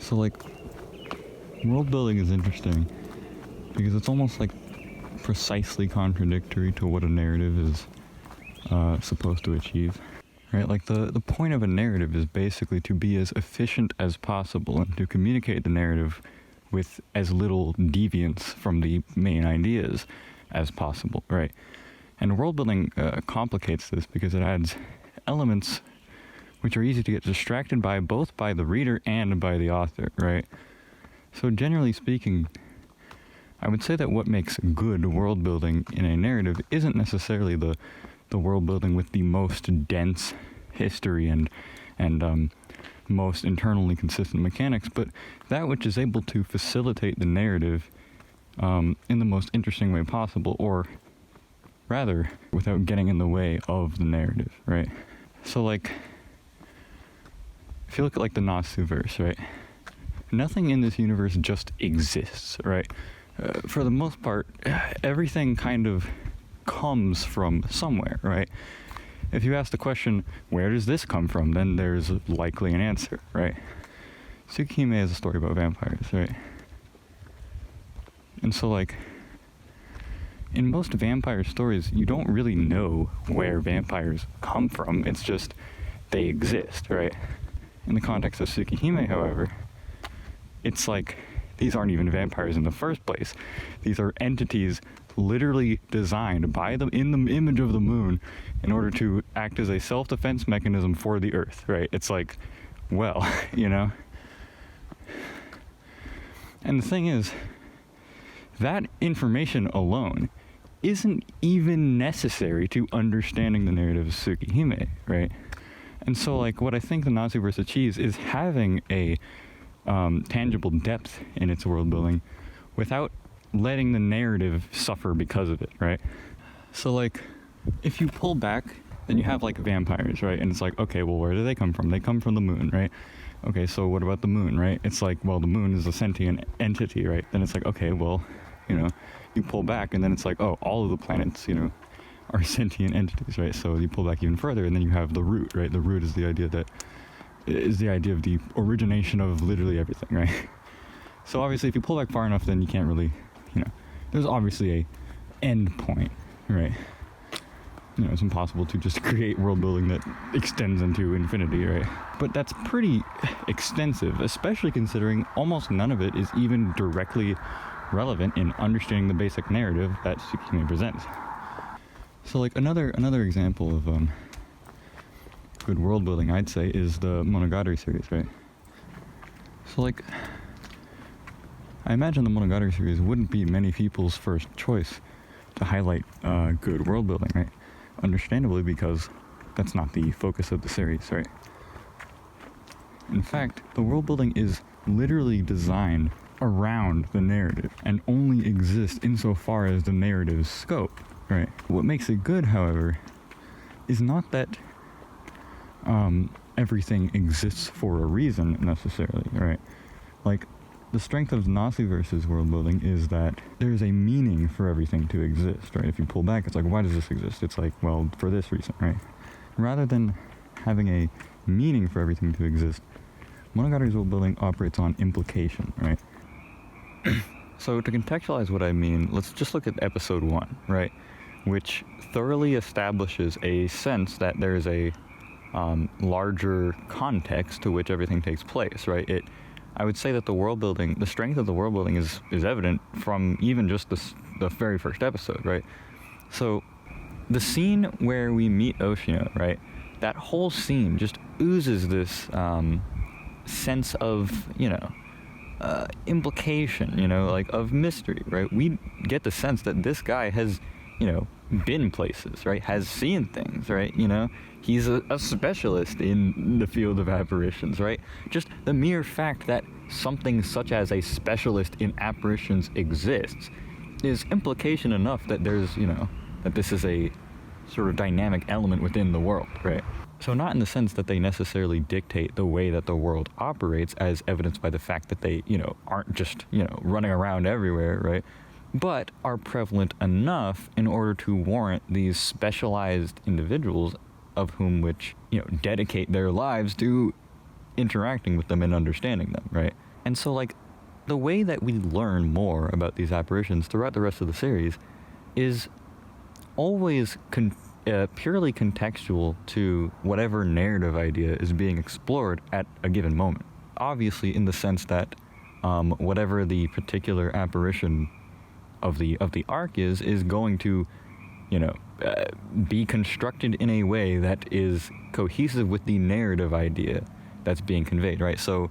So, like, world building is interesting because it's almost like precisely contradictory to what a narrative is supposed to achieve. Right? Like, the point of a narrative is basically to be as efficient as possible and to communicate the narrative with as little deviance from the main ideas as possible, right? And world building complicates this because it adds elements which are easy to get distracted by, both by the reader and by the author, right? So generally speaking, I would say that what makes good world building in a narrative isn't necessarily the world building with the most dense history and most internally consistent mechanics, but that which is able to facilitate the narrative in the most interesting way possible, or rather, without getting in the way of the narrative, right? So, like, if you look at, like, the Natsu verse, right? Nothing in this universe just exists, right? For the most part, everything kind of comes from somewhere, right? If you ask the question, where does this come from, then there's likely an answer, right? Tsukihime is a story about vampires, right? And so, like, in most vampire stories, you don't really know where vampires come from. It's just they exist, right? In the context of Tsukihime, however, it's like these aren't even vampires in the first place. These are entities literally designed by them in the image of the moon in order to act as a self-defense mechanism for the Earth, right? It's like, well, you know? And the thing is, that information alone isn't even necessary to understanding the narrative of Tsukihime, right? And so, like, what I think the Natsu verse achieves is having a tangible depth in its world building without letting the narrative suffer because of it, right? So, like, if you pull back, then you have, like, vampires, right? And it's like, okay, well, where do they come from? They come from the moon, right? Okay, so what about the moon, right? It's like, well, the moon is a sentient entity, right? Then it's like, okay, well, you know, you pull back, and then it's like, oh, all of the planets, you know, are sentient entities, right? So you pull back even further, and then you have the root, right? The root is the idea of the origination of literally everything, right? So obviously, if you pull back far enough, then you can't really, you know, there's obviously a end point, right? You know, it's impossible to just create world building that extends into infinity, right? But that's pretty extensive, especially considering almost none of it is even directly relevant in understanding the basic narrative that Tsukihime presents. So, like, another example of good world building, I'd say, is the Monogatari series, right? So, like, I imagine the Monogatari series wouldn't be many people's first choice to highlight good world building, right? Understandably, because that's not the focus of the series, right? In fact, the world building is literally designed around the narrative and only exists insofar as the narrative's scope, right? What makes it good, however, is not that everything exists for a reason necessarily, right? Like, the strength of Natsu versus world building is that there's a meaning for everything to exist, right? If you pull back, it's like, why does this exist? It's like, well, for this reason, right? Rather than having a meaning for everything to exist, Monogatari's world building operates on implication, right? So to contextualize what I mean, let's just look at episode 1, right? Which thoroughly establishes a sense that there's a larger context to which everything takes place, right? I would say that the strength of the world building is evident from even just the very first episode, right? So the scene where we meet Oshino, right? That whole scene just oozes this sense of, you know, implication, you know, like, of mystery, right? We get the sense that this guy has, you know, been places, right? Has seen things, right? You know, he's a specialist in the field of apparitions, right? Just the mere fact that something such as a specialist in apparitions exists is implication enough that there's, you know, that this is a sort of dynamic element within the world, right? So not in the sense that they necessarily dictate the way that the world operates, as evidenced by the fact that they, you know, aren't just, you know, running around everywhere, right? But are prevalent enough in order to warrant these specialized individuals of whom which, you know, dedicate their lives to interacting with them and understanding them, right? And so, like, the way that we learn more about these apparitions throughout the rest of the series is always purely contextual to whatever narrative idea is being explored at a given moment. Obviously, in the sense that whatever the particular apparition of the arc is going to, be constructed in a way that is cohesive with the narrative idea that's being conveyed, right? So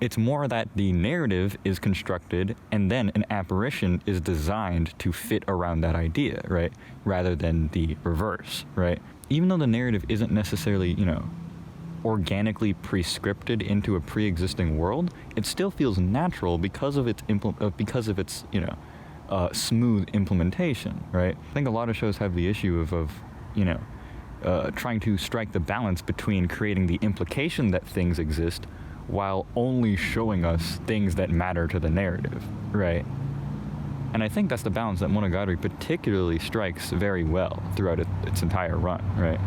it's more that the narrative is constructed and then an apparition is designed to fit around that idea, right? Rather than the reverse, right? Even though the narrative isn't necessarily, organically prescripted into a pre-existing world, it still feels natural because of its smooth implementation, right? I think a lot of shows have the issue of trying to strike the balance between creating the implication that things exist while only showing us things that matter to the narrative, right? And I think that's the balance that Monogatari particularly strikes very well throughout its entire run, right?